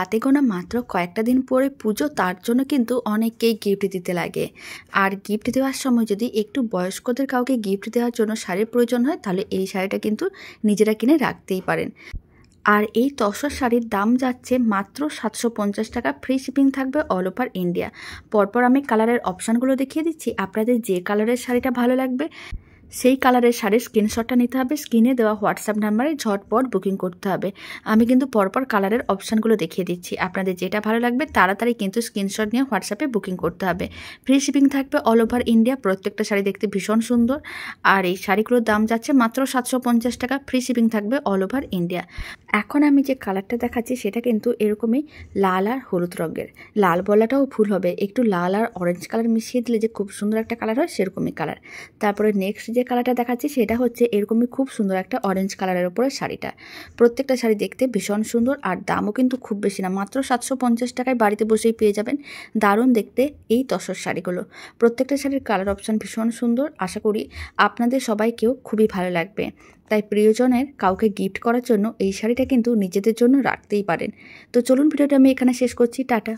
হাতে গোনা মাত্র কয়েকটা দিন পরে পুজো, তার জন্য কিন্তু অনেককেই গিফট দিতে লাগে। আর গিফট দেওয়ার সময় যদি একটু বয়স্কদের কাউকে গিফট দেওয়ার জন্য শাড়ির প্রয়োজন হয়, তাহলে এই শাড়িটা কিন্তু নিজেরা কিনে রাখতেই পারেন। আর এই তসর শাড়ির দাম যাচ্ছে মাত্র 750 টাকা, ফ্রি শিপিং থাকবে অল ওভার ইন্ডিয়া। পরপর আমি কালারের অপশানগুলো দেখিয়ে দিচ্ছি। আপনাদের যে কালারের শাড়িটা ভালো লাগবে সেই কালারের শাড়ির স্ক্রিনশটটা নিতে হবে, স্ক্রিনে দেওয়া হোয়াটসঅ্যাপ নাম্বারে ঝটপট বুকিং করতে হবে। আমি কিন্তু পরপর কালারের অপশানগুলো দেখিয়ে দিচ্ছি, আপনাদের যেটা ভালো লাগবে তাড়াতাড়ি কিন্তু স্ক্রিনশট নিয়ে হোয়াটসঅ্যাপে বুকিং করতে হবে। ফ্রি শিপিং থাকবে অল ওভার ইন্ডিয়া। প্রত্যেকটা শাড়ি দেখতে ভীষণ সুন্দর, আর এই শাড়িগুলোর দাম যাচ্ছে মাত্র 750 টাকা, ফ্রি শিপিং থাকবে অল ওভার ইন্ডিয়া। এখন আমি যে কালারটা দেখাচ্ছি সেটা কিন্তু এরকমই লাল আর হলুদ রঙের। লাল বলাটাও ভুল হবে, একটু লাল আর অরেঞ্জ কালার মিশিয়ে দিলে যে খুব সুন্দর একটা কালার হয় সেরকমই কালার। তারপরে নেক্সট যে কালারটা দেখাচ্ছি সেটা হচ্ছে এরকমই খুব সুন্দর একটা অরেঞ্জ কালারের উপরে শাড়িটা। প্রত্যেকটা শাড়ি দেখতে ভীষণ সুন্দর, আর দামও কিন্তু খুব বেশি না, মাত্র 750 টাকায় বাড়িতে বসেই পেয়ে যাবেন। দারুণ দেখতে এই তসর শাড়িগুলো। প্রত্যেকটা শাড়ির কালার অপশান ভীষণ সুন্দর, আশা করি আপনাদের সবাইকেও খুবই ভালো লাগবে। তাই প্রিয়জনের কাউকে গিফট করার জন্য এই শাড়িটা কিন্তু নিজেদের জন্য রাখতেই পারেন। তো চলুন, ভিডিওটা আমি এখানে শেষ করছি। টাটা।